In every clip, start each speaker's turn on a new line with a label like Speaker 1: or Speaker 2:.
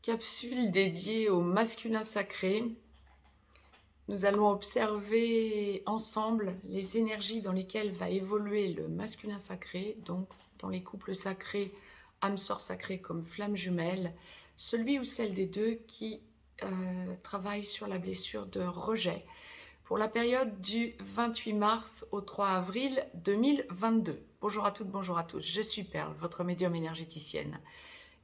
Speaker 1: Capsule dédiée au masculin sacré. Nous allons observer ensemble les énergies dans lesquelles va évoluer le masculin sacré, donc dans les couples sacrés, âme sœur sacrée comme flamme jumelle, celui ou celle des deux qui travaille sur la blessure de rejet pour la période du 28 mars au 3 avril 2022. Bonjour à toutes, bonjour à tous, je suis Perle, votre médium énergéticienne.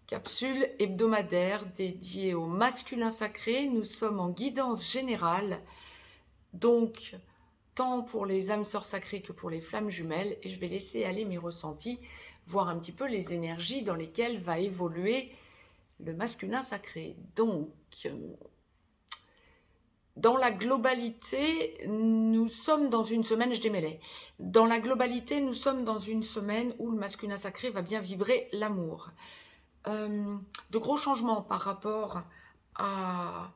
Speaker 1: Capsule hebdomadaire dédiée au masculin sacré. Nous sommes en guidance générale, donc tant pour les âmes sœurs sacrées que pour les flammes jumelles. Et je vais laisser aller mes ressentis, voir un petit peu les énergies dans lesquelles va évoluer le masculin sacré. Donc, dans la globalité, nous sommes dans une semaine, je démêlais. Dans la globalité, nous sommes dans une semaine où le masculin sacré va bien vibrer l'amour. De gros changements par rapport à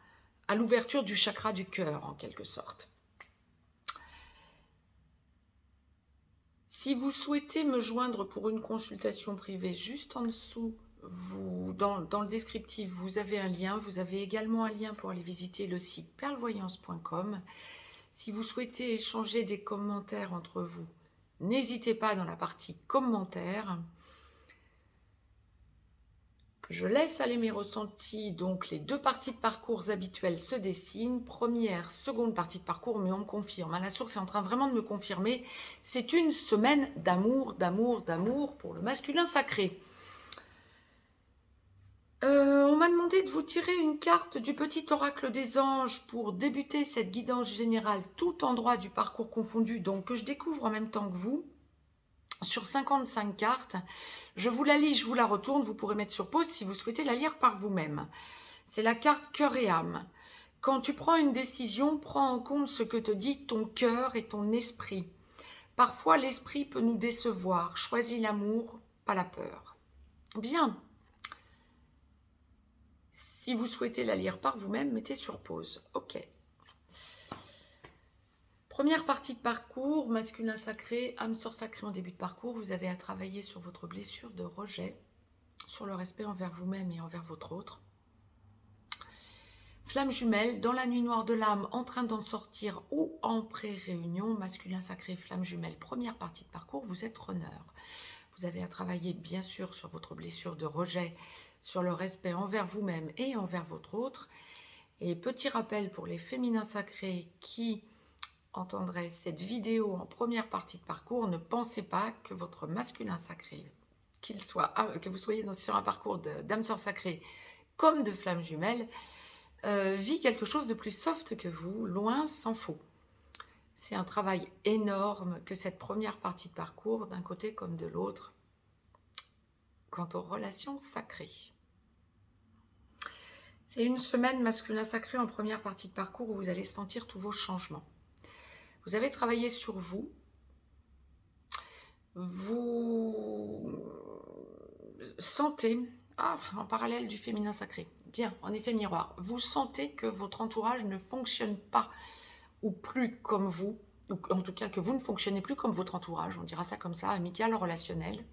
Speaker 1: l'ouverture du chakra du cœur, en quelque sorte. Si vous souhaitez me joindre pour une consultation privée, juste en dessous, dans le descriptif, vous avez un lien. Vous avez également un lien pour aller visiter le site perlevoyance.com. Si vous souhaitez échanger des commentaires entre vous, n'hésitez pas dans la partie commentaires. Je laisse aller mes ressentis, donc les deux parties de parcours habituelles se dessinent, première, seconde partie de parcours, mais on me confirme, la source est en train vraiment de me confirmer, c'est une semaine d'amour, d'amour, d'amour pour le masculin sacré. On m'a demandé de vous tirer une carte du petit oracle des anges pour débuter cette guidance générale, tout endroit du parcours confondu, donc que je découvre en même temps que vous. Sur 55 cartes, je vous la lis, je vous la retourne, vous pourrez mettre sur pause si vous souhaitez la lire par vous-même. C'est la carte cœur et âme. Quand tu prends une décision, prends en compte ce que te dit ton cœur et ton esprit. Parfois, l'esprit peut nous décevoir. Choisis l'amour, pas la peur. Bien. Si vous souhaitez la lire par vous-même, mettez sur pause. Ok. Première partie de parcours, masculin sacré, âme sœur sacrée en début de parcours. Vous avez à travailler sur votre blessure de rejet, sur le respect envers vous-même et envers votre autre. Flamme jumelle, dans la nuit noire de l'âme, en train d'en sortir ou en pré-réunion, masculin sacré, flamme jumelle, première partie de parcours, vous êtes runner. Vous avez à travailler bien sûr sur votre blessure de rejet, sur le respect envers vous-même et envers votre autre. Et petit rappel pour les féminins sacrés qui entendrait cette vidéo en première partie de parcours, ne pensez pas que votre masculin sacré, que vous soyez sur un parcours d'âme sœur sacrée comme de flamme jumelle, vit quelque chose de plus soft que vous, loin s'en faut. C'est un travail énorme que cette première partie de parcours, d'un côté comme de l'autre, quant aux relations sacrées. C'est une semaine masculin sacré en première partie de parcours où vous allez sentir tous vos changements. Vous avez travaillé sur vous. Vous sentez, en parallèle du féminin sacré, bien, en effet miroir, vous sentez que votre entourage ne fonctionne pas ou plus comme vous, ou en tout cas que vous ne fonctionnez plus comme votre entourage, on dira ça comme ça, amical, relationnel.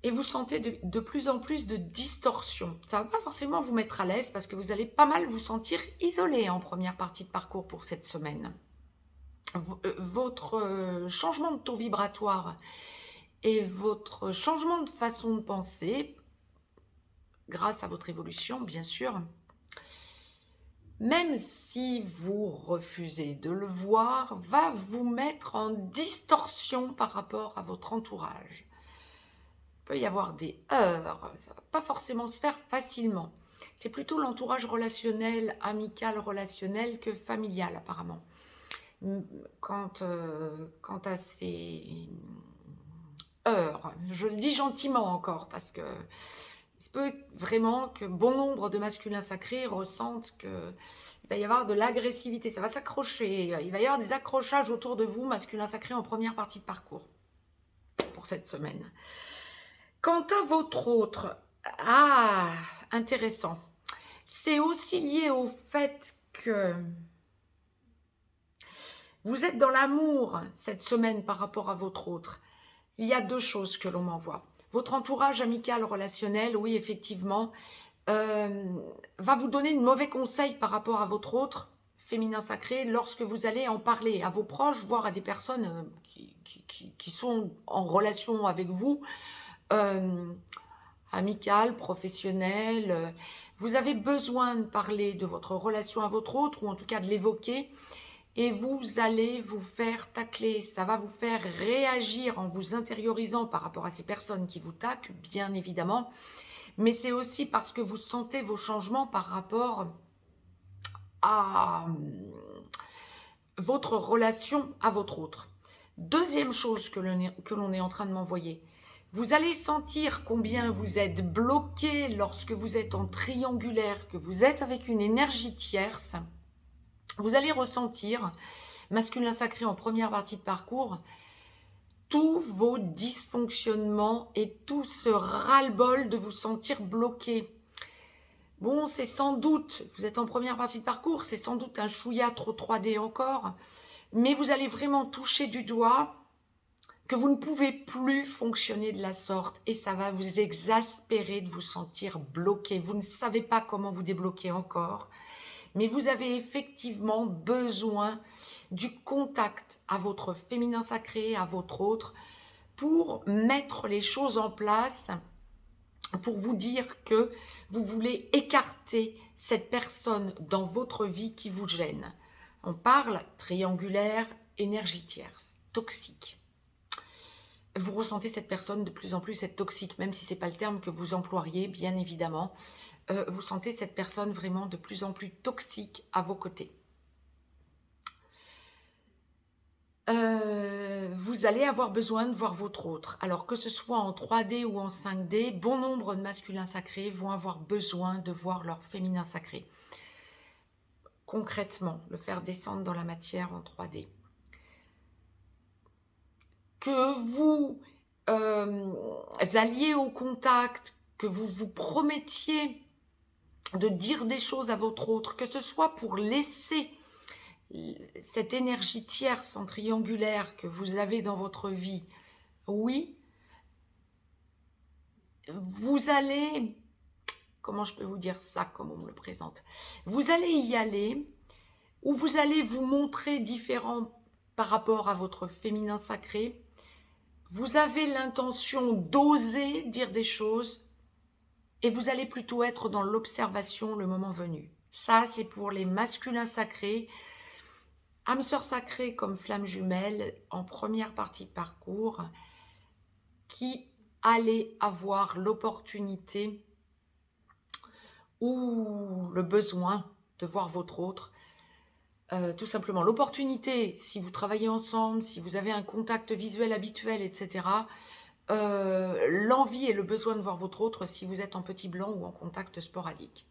Speaker 1: Et vous sentez de plus en plus de distorsion. Ça ne va pas forcément vous mettre à l'aise parce que vous allez pas mal vous sentir isolé en première partie de parcours pour cette semaine. Votre changement de taux vibratoire et votre changement de façon de penser, grâce à votre évolution bien sûr, même si vous refusez de le voir, va vous mettre en distorsion par rapport à votre entourage. Il peut y avoir des heurts, ça ne va pas forcément se faire facilement. C'est plutôt l'entourage relationnel, amical, relationnel que familial apparemment. Quant à ces heures, je le dis gentiment encore, parce que il se peut vraiment que bon nombre de masculins sacrés ressentent qu'il va y avoir de l'agressivité, ça va s'accrocher, il va y avoir des accrochages autour de vous, masculins sacrés en première partie de parcours, pour cette semaine. Quant à votre autre, intéressant, c'est aussi lié au fait que vous êtes dans l'amour cette semaine par rapport à votre autre. Il y a deux choses que l'on m'envoie. Votre entourage amical, relationnel, oui, effectivement, va vous donner de mauvais conseils par rapport à votre autre féminin sacré lorsque vous allez en parler à vos proches, voire à des personnes qui sont en relation avec vous, amicales, professionnelles. Vous avez besoin de parler de votre relation à votre autre, ou en tout cas de l'évoquer, et vous allez vous faire tacler. Ça va vous faire réagir en vous intériorisant par rapport à ces personnes qui vous taclent, bien évidemment, mais c'est aussi parce que vous sentez vos changements par rapport à votre relation à votre autre. Deuxième chose que l'on est en train de m'envoyer, vous allez sentir combien vous êtes bloqué lorsque vous êtes en triangulaire, que vous êtes avec une énergie tierce. Vous allez ressentir, masculin sacré en première partie de parcours, tous vos dysfonctionnements et tout ce ras-le-bol de vous sentir bloqué. Bon, c'est sans doute, vous êtes en première partie de parcours, c'est sans doute un chouïa trop 3D encore, mais vous allez vraiment toucher du doigt que vous ne pouvez plus fonctionner de la sorte et ça va vous exaspérer de vous sentir bloqué. Vous ne savez pas comment vous débloquer encore, mais vous avez effectivement besoin du contact à votre féminin sacré, à votre autre, pour mettre les choses en place, pour vous dire que vous voulez écarter cette personne dans votre vie qui vous gêne. On parle triangulaire, énergie tierce, toxique. Vous ressentez cette personne de plus en plus être toxique, même si ce n'est pas le terme que vous emploieriez, bien évidemment. Vous sentez cette personne vraiment de plus en plus toxique à vos côtés. Vous allez avoir besoin de voir votre autre. Alors que ce soit en 3D ou en 5D, bon nombre de masculins sacrés vont avoir besoin de voir leur féminin sacré. Concrètement, le faire descendre dans la matière en 3D. Que vous alliez au contact, que vous vous promettiez de dire des choses à votre autre, que ce soit pour laisser cette énergie tierce en triangulaire que vous avez dans votre vie, oui, vous allez, comment je peux vous dire ça, comme on me le présente, vous allez y aller, ou vous allez vous montrer différent par rapport à votre féminin sacré. Vous avez l'intention d'oser dire des choses et vous allez plutôt être dans l'observation le moment venu. Ça, c'est pour les masculins sacrés. Âme sœur sacrée comme flamme jumelle en première partie de parcours qui allait avoir l'opportunité ou le besoin de voir votre autre. Tout simplement l'opportunité, si vous travaillez ensemble, si vous avez un contact visuel habituel, etc. L'envie et le besoin de voir votre autre si vous êtes en petit blanc ou en contact sporadique.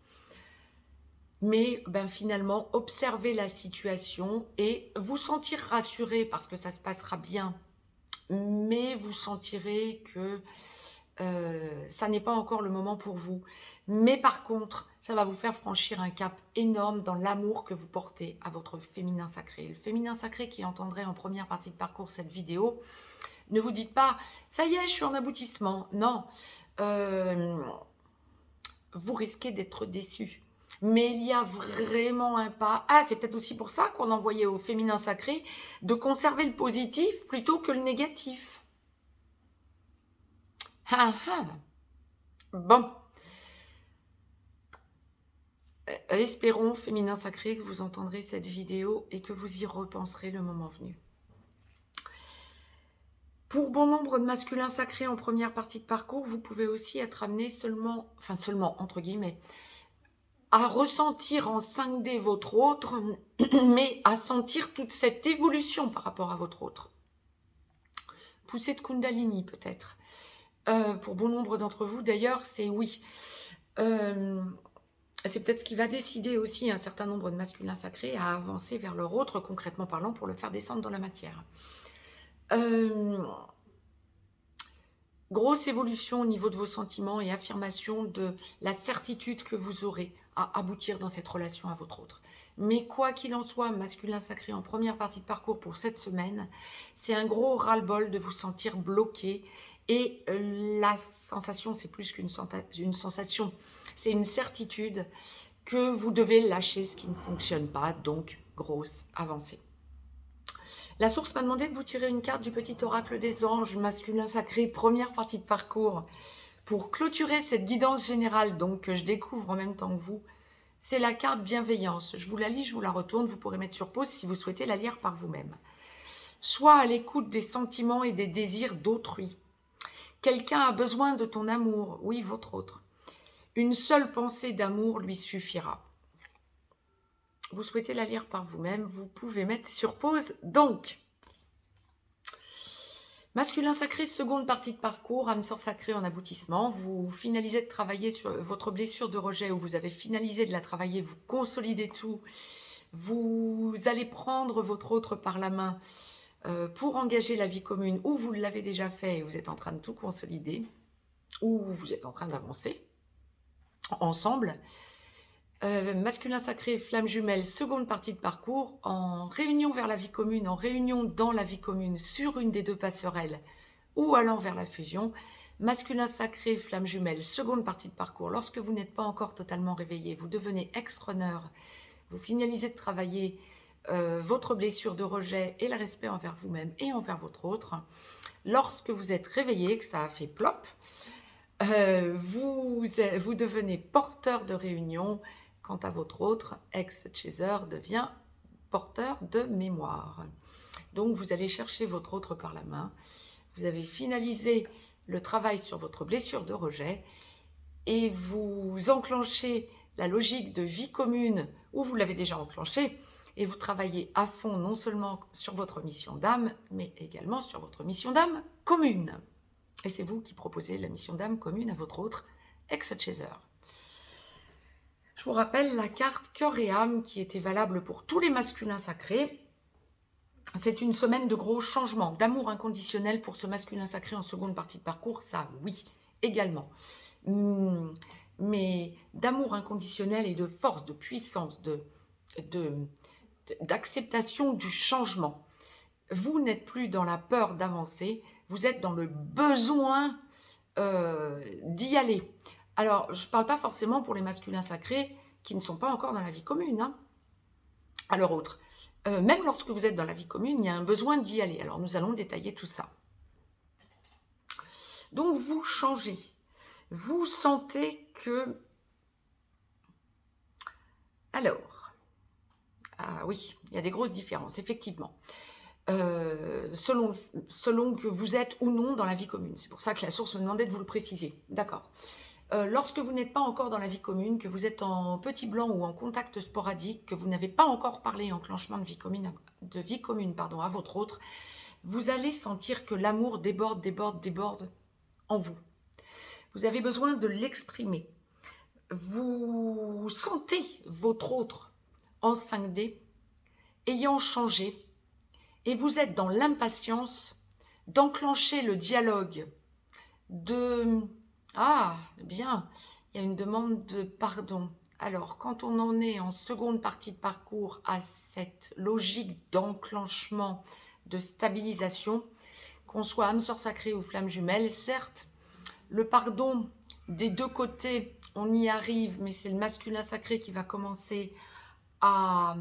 Speaker 1: Mais finalement, observez la situation et vous sentir rassuré parce que ça se passera bien. Mais vous sentirez que ça n'est pas encore le moment pour vous. Mais par contre, ça va vous faire franchir un cap énorme dans l'amour que vous portez à votre féminin sacré. Le féminin sacré qui entendrait en première partie de parcours cette vidéo, ne vous dites pas « ça y est, je suis en aboutissement ». Non, vous risquez d'être déçu. Mais il y a vraiment un pas. Ah, c'est peut-être aussi pour ça qu'on envoyait au féminin sacré de conserver le positif plutôt que le négatif. Ah, ah. Bon. Espérons, féminin sacré, que vous entendrez cette vidéo et que vous y repenserez le moment venu. Pour bon nombre de masculins sacrés en première partie de parcours, vous pouvez aussi être amené seulement, entre guillemets, à ressentir en 5D votre autre, mais à sentir toute cette évolution par rapport à votre autre. Poussée de Kundalini peut-être. Pour bon nombre d'entre vous, d'ailleurs, c'est oui. C'est peut-être ce qui va décider aussi un certain nombre de masculins sacrés à avancer vers leur autre, concrètement parlant, pour le faire descendre dans la matière. Grosse évolution au niveau de vos sentiments et affirmation de la certitude que vous aurez à aboutir dans cette relation à votre autre. Mais quoi qu'il en soit, masculin sacré en première partie de parcours pour cette semaine, c'est un gros ras-le-bol de vous sentir bloqué Et la sensation, c'est plus qu'une sensation, c'est une certitude que vous devez lâcher ce qui ne fonctionne pas, donc grosse avancée. La source m'a demandé de vous tirer une carte du petit oracle des anges, masculin sacré, première partie de parcours. Pour clôturer cette guidance générale, donc que je découvre en même temps que vous, c'est la carte bienveillance. Je vous la lis, je vous la retourne, vous pourrez mettre sur pause si vous souhaitez la lire par vous-même. Sois à l'écoute des sentiments et des désirs d'autrui. Quelqu'un a besoin de ton amour, oui, votre autre. Une seule pensée d'amour lui suffira. Vous souhaitez la lire par vous-même, vous pouvez mettre sur pause. Donc, masculin sacré, seconde partie de parcours, âme sœur sacrée en aboutissement. Vous finalisez de travailler sur votre blessure de rejet, ou vous avez finalisé de la travailler, vous consolidez tout. Vous allez prendre votre autre par la main pour engager la vie commune, ou vous l'avez déjà fait et vous êtes en train de tout consolider, ou vous êtes en train d'avancer ensemble. Masculin sacré, flamme jumelle, seconde partie de parcours, en réunion vers la vie commune, en réunion dans la vie commune, sur une des deux passerelles, ou allant vers la fusion. Masculin sacré, flamme jumelle, seconde partie de parcours, lorsque vous n'êtes pas encore totalement réveillé, vous devenez ex-runner, vous finalisez de travailler votre blessure de rejet et le respect envers vous-même et envers votre autre. Lorsque vous êtes réveillé, que ça a fait plop, vous devenez porteur de réunion. Quant à votre autre, ex-chaser devient porteur de mémoire. Donc, vous allez chercher votre autre par la main. Vous avez finalisé le travail sur votre blessure de rejet et vous enclenchez la logique de vie commune, ou vous l'avez déjà enclenchée, et vous travaillez à fond non seulement sur votre mission d'âme, mais également sur votre mission d'âme commune. Et c'est vous qui proposez la mission d'âme commune à votre autre ex-chaser. Je vous rappelle la carte cœur et âme qui était valable pour tous les masculins sacrés. C'est une semaine de gros changements, d'amour inconditionnel pour ce masculin sacré en seconde partie de parcours, ça oui, également. Mais d'amour inconditionnel et de force, de puissance, d'acceptation du changement. Vous n'êtes plus dans la peur d'avancer, vous êtes dans le besoin d'y aller. Alors, je ne parle pas forcément pour les masculins sacrés qui ne sont pas encore dans la vie commune, hein, à leur autre. Même lorsque vous êtes dans la vie commune, il y a un besoin d'y aller. Alors, nous allons détailler tout ça. Donc, vous changez. Vous sentez que... Alors, ah oui, il y a des grosses différences, effectivement. Selon que vous êtes ou non dans la vie commune. C'est pour ça que la source me demandait de vous le préciser. D'accord. Lorsque vous n'êtes pas encore dans la vie commune, que vous êtes en petit blanc ou en contact sporadique, que vous n'avez pas encore parlé enclenchement de vie commune, à votre autre, vous allez sentir que l'amour déborde en vous. Vous avez besoin de l'exprimer. Vous sentez votre autre en 5D ayant changé et vous êtes dans l'impatience d'enclencher le dialogue de... Ah, bien, il y a une demande de pardon. Alors, quand on en est en seconde partie de parcours à cette logique d'enclenchement, de stabilisation, qu'on soit âme sœur sacrée ou flamme jumelle, certes, le pardon des deux côtés, on y arrive, mais c'est le masculin sacré qui va commencer à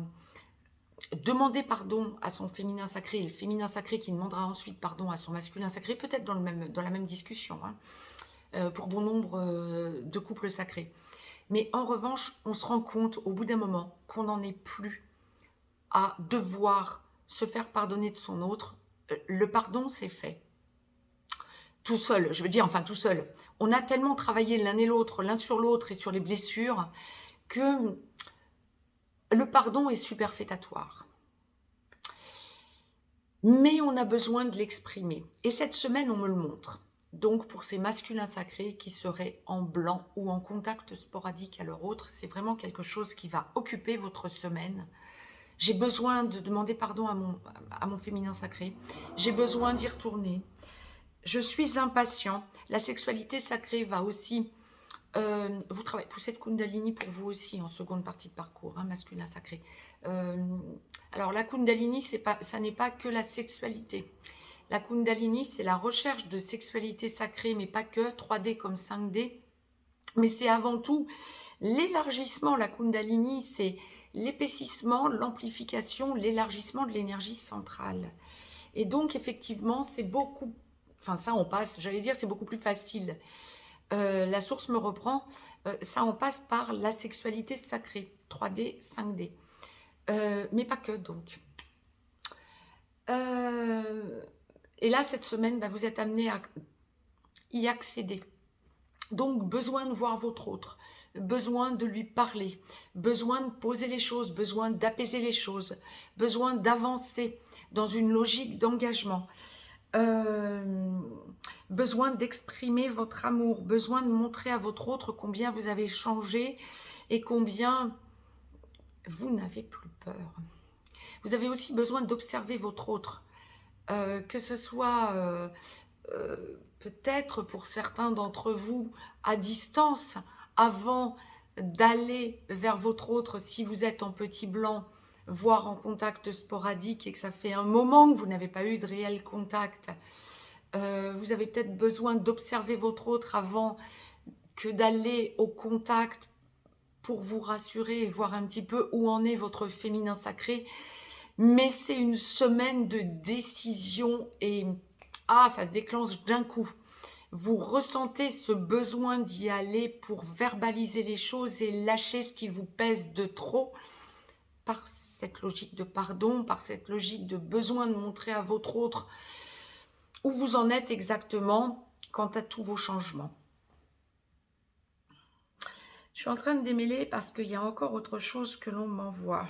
Speaker 1: demander pardon à son féminin sacré, et le féminin sacré qui demandera ensuite pardon à son masculin sacré, peut-être dans la même discussion, hein. Pour bon nombre de couples sacrés. Mais en revanche, on se rend compte au bout d'un moment qu'on n'en est plus à devoir se faire pardonner de son autre. Le pardon, c'est fait. Tout seul, je veux dire, enfin tout seul. On a tellement travaillé l'un et l'autre, l'un sur l'autre et sur les blessures, que le pardon est superfétatoire. Mais on a besoin de l'exprimer. Et cette semaine, on me le montre. Donc, pour ces masculins sacrés qui seraient en blanc ou en contact sporadique à leur autre, c'est vraiment quelque chose qui va occuper votre semaine. J'ai besoin de demander pardon à mon féminin sacré. J'ai besoin d'y retourner. Je suis impatient. La sexualité sacrée va aussi... vous travaillez pour cette Kundalini pour vous aussi en seconde partie de parcours, hein, masculin sacré. Alors, la Kundalini, ça n'est pas que la sexualité. La Kundalini, c'est la recherche de sexualité sacrée, mais pas que, 3D comme 5D. Mais c'est avant tout l'élargissement. La Kundalini, c'est l'épaississement, l'amplification, l'élargissement de l'énergie centrale. Et donc, effectivement, c'est beaucoup... Enfin, ça, on passe, j'allais dire, c'est beaucoup plus facile. La source me reprend. Ça, on passe par la sexualité sacrée, 3D, 5D. Mais pas que, donc. Et là, cette semaine, bah, vous êtes amené à y accéder. Donc, besoin de voir votre autre, besoin de lui parler, besoin de poser les choses, besoin d'apaiser les choses, besoin d'avancer dans une logique d'engagement, besoin d'exprimer votre amour, besoin de montrer à votre autre combien vous avez changé et combien vous n'avez plus peur. Vous avez aussi besoin d'observer votre autre, que ce soit peut-être pour certains d'entre vous à distance, avant d'aller vers votre autre, si vous êtes en petit blanc, voire en contact sporadique et que ça fait un moment que vous n'avez pas eu de réel contact, vous avez peut-être besoin d'observer votre autre avant que d'aller au contact pour vous rassurer et voir un petit peu où en est votre féminin sacré. Mais c'est une semaine de décision et ça se déclenche d'un coup. Vous ressentez ce besoin d'y aller pour verbaliser les choses et lâcher ce qui vous pèse de trop par cette logique de pardon, par cette logique de besoin de montrer à votre autre où vous en êtes exactement quant à tous vos changements. Je suis en train de démêler parce qu'il y a encore autre chose que l'on m'envoie.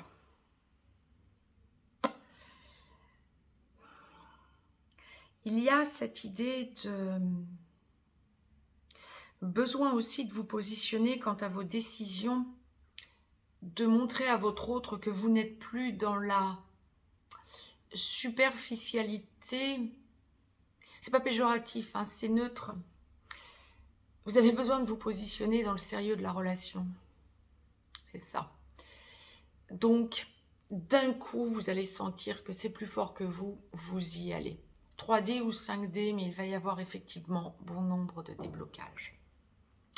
Speaker 1: Il y a cette idée de besoin aussi de vous positionner quant à vos décisions, de montrer à votre autre que vous n'êtes plus dans la superficialité. C'est pas péjoratif, hein, c'est neutre. Vous avez besoin de vous positionner dans le sérieux de la relation. C'est ça. Donc, d'un coup, vous allez sentir que c'est plus fort que vous, vous y allez. 3D ou 5D, mais il va y avoir effectivement bon nombre de déblocages.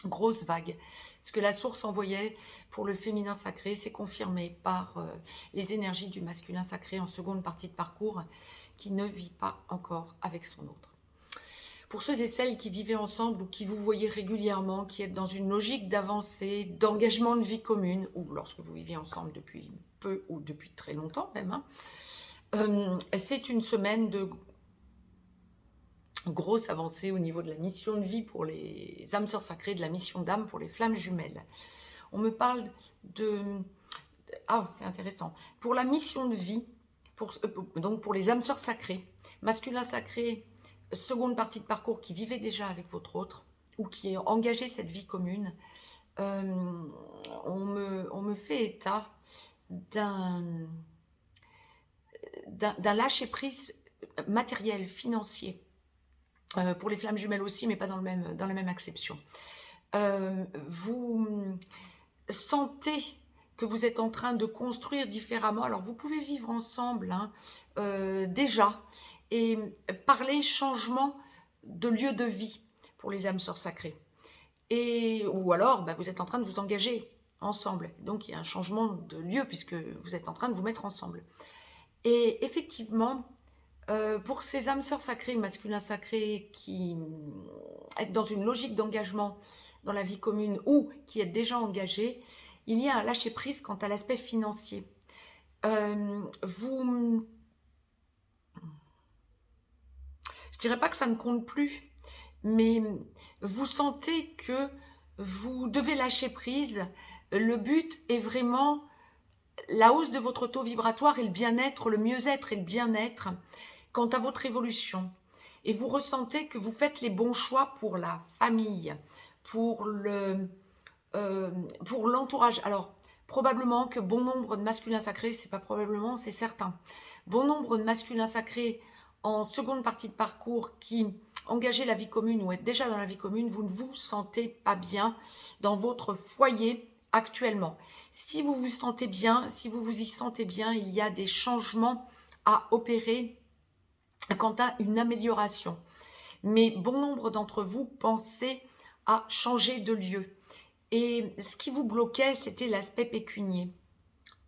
Speaker 1: Grosse vague. Ce que la source envoyait pour le féminin sacré, c'est confirmé par les énergies du masculin sacré en seconde partie de parcours, qui ne vit pas encore avec son autre. Pour ceux et celles qui vivaient ensemble ou qui vous voyez régulièrement, qui êtes dans une logique d'avancée, d'engagement de vie commune, ou lorsque vous vivez ensemble depuis peu ou depuis très longtemps même, c'est une semaine de grosse avancée au niveau de la mission de vie pour les âmes sœurs sacrées, de la mission d'âme pour les flammes jumelles. On me parle de... c'est intéressant. Pour la mission de vie, donc pour les âmes sœurs sacrées, masculin sacré, seconde partie de parcours qui vivait déjà avec votre autre, ou qui a engagé cette vie commune, on me fait état d'un lâcher-prise matériel, financier, pour les flammes jumelles aussi, mais pas dans la même acception. Vous sentez que vous êtes en train de construire différemment. Alors, vous pouvez vivre ensemble déjà et parler changement de lieu de vie pour les âmes sœurs sacrées. Ou alors, vous êtes en train de vous engager ensemble. Donc, il y a un changement de lieu puisque vous êtes en train de vous mettre ensemble. Et effectivement, pour ces âmes sœurs sacrées, masculins sacrés, qui êtes dans une logique d'engagement dans la vie commune ou qui êtes déjà engagés, il y a un lâcher-prise quant à l'aspect financier. Je dirais pas que ça ne compte plus, mais vous sentez que vous devez lâcher prise. Le but est vraiment la hausse de votre taux vibratoire et le bien-être, le mieux-être et le bien-être quant à votre évolution. Et vous ressentez que vous faites les bons choix pour la famille, pour l'entourage. Alors, probablement que bon nombre de masculins sacrés, c'est pas probablement, c'est certain. Bon nombre de masculins sacrés en seconde partie de parcours qui engagez la vie commune ou êtes déjà dans la vie commune, vous ne vous sentez pas bien dans votre foyer actuellement. Si vous vous sentez bien, si vous vous y sentez bien, il y a des changements à opérer quant à une amélioration. Mais bon nombre d'entre vous pensaient à changer de lieu. Et ce qui vous bloquait, c'était l'aspect pécunier,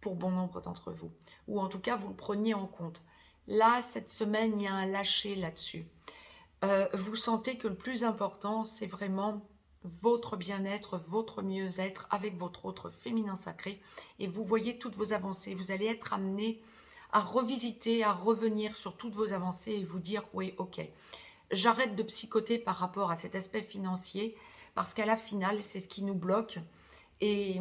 Speaker 1: pour bon nombre d'entre vous. Ou en tout cas, vous le preniez en compte. Là, cette semaine, il y a un lâcher là-dessus. Vous sentez que le plus important, c'est vraiment votre bien-être, votre mieux-être avec votre autre féminin sacré. Et vous voyez toutes vos avancées. Vous allez être amené à revisiter, à revenir sur toutes vos avancées et vous dire, oui, ok, j'arrête de psychoter par rapport à cet aspect financier, parce qu'à la finale, c'est ce qui nous bloque et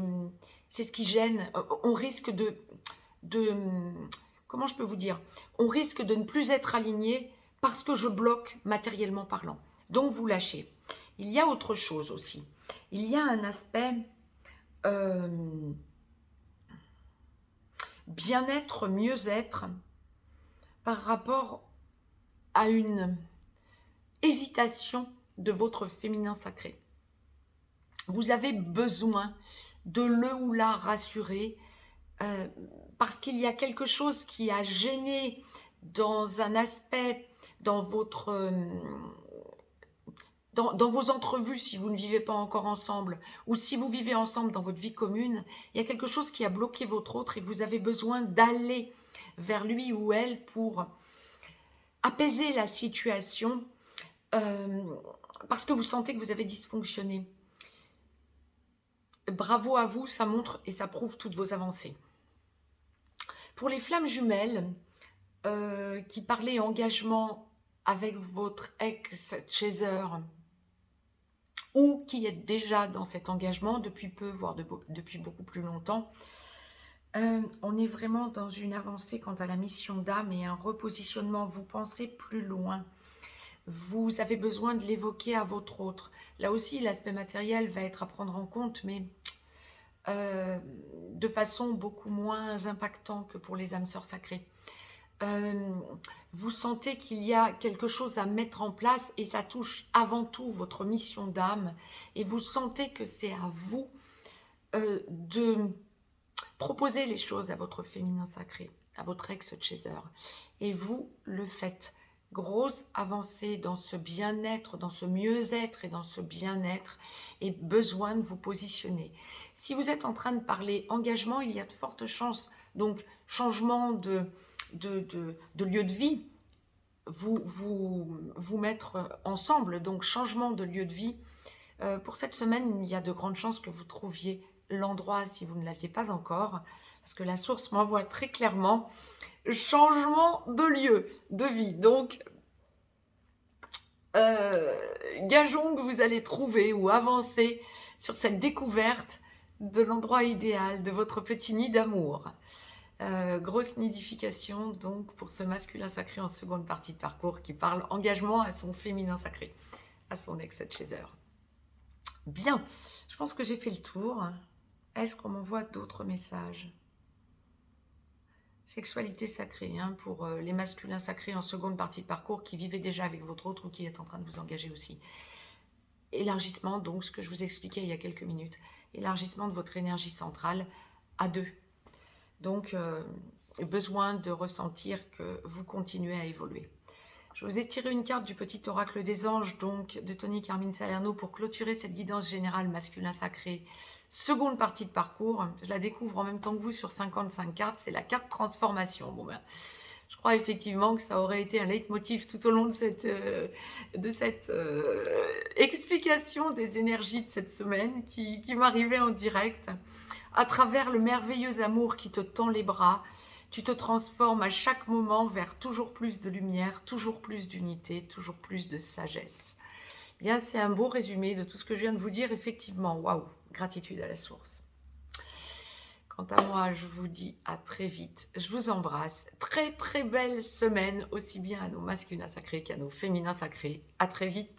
Speaker 1: c'est ce qui gêne. On risque de comment je peux vous dire, on risque de ne plus être aligné parce que je bloque matériellement parlant. Donc vous lâchez. Il y a autre chose aussi. Il y a un aspect bien-être, mieux-être par rapport à une hésitation de votre féminin sacré. Vous avez besoin de le ou la rassurer parce qu'il y a quelque chose qui a gêné dans un aspect, dans votre... Dans vos entrevues, si vous ne vivez pas encore ensemble, ou si vous vivez ensemble dans votre vie commune, il y a quelque chose qui a bloqué votre autre et vous avez besoin d'aller vers lui ou elle pour apaiser la situation parce que vous sentez que vous avez dysfonctionné. Bravo à vous, ça montre et ça prouve toutes vos avancées. Pour les flammes jumelles qui parlaient engagement avec votre ex-chaser ou qui êtes déjà dans cet engagement depuis peu, voire depuis beaucoup plus longtemps, on est vraiment dans une avancée quant à la mission d'âme et un repositionnement. Vous pensez plus loin. Vous avez besoin de l'évoquer à votre autre. Là aussi, l'aspect matériel va être à prendre en compte, mais de façon beaucoup moins impactante que pour les âmes sœurs sacrées. Vous sentez qu'il y a quelque chose à mettre en place et ça touche avant tout votre mission d'âme et vous sentez que c'est à vous de proposer les choses à votre féminin sacré, à votre ex-chaser et vous le faites. Grosse avancée dans ce bien-être, dans ce mieux-être et dans ce bien-être et besoin de vous positionner. Si vous êtes en train de parler engagement, il y a de fortes chances, donc changement de lieu de vie, vous mettre ensemble, donc changement de lieu de vie. Pour cette semaine, il y a de grandes chances que vous trouviez l'endroit si vous ne l'aviez pas encore, parce que la source m'envoie très clairement changement de lieu de vie. Donc, gageons que vous allez trouver ou avancer sur cette découverte de l'endroit idéal, de votre petit nid d'amour. Grosse nidification donc pour ce masculin sacré en seconde partie de parcours qui parle engagement à son féminin sacré, à son ex-chaser. Bien, je pense que j'ai fait le tour. Est-ce qu'on m'envoie d'autres messages? Sexualité sacrée, hein, pour les masculins sacrés en seconde partie de parcours qui vivaient déjà avec votre autre ou qui est en train de vous engager aussi. Élargissement, donc, ce que je vous expliquais il y a quelques minutes. Élargissement de votre énergie centrale à deux. Donc, besoin de ressentir que vous continuez à évoluer. Je vous ai tiré une carte du petit oracle des anges, donc de Tony Carmine Salerno, pour clôturer cette guidance générale masculin sacré. Seconde partie de parcours, je la découvre en même temps que vous sur 55 cartes, c'est la carte transformation. Bon ben, je crois effectivement que ça aurait été un leitmotiv tout au long de cette explication des énergies de cette semaine qui m'arrivait en direct. À travers le merveilleux amour qui te tend les bras, tu te transformes à chaque moment vers toujours plus de lumière, toujours plus d'unité, toujours plus de sagesse. Bien, c'est un beau résumé de tout ce que je viens de vous dire. Effectivement, waouh, gratitude à la source. Quant à moi, je vous dis à très vite. Je vous embrasse. Très, très belle semaine, aussi bien à nos masculins sacrés qu'à nos féminins sacrés. À très vite.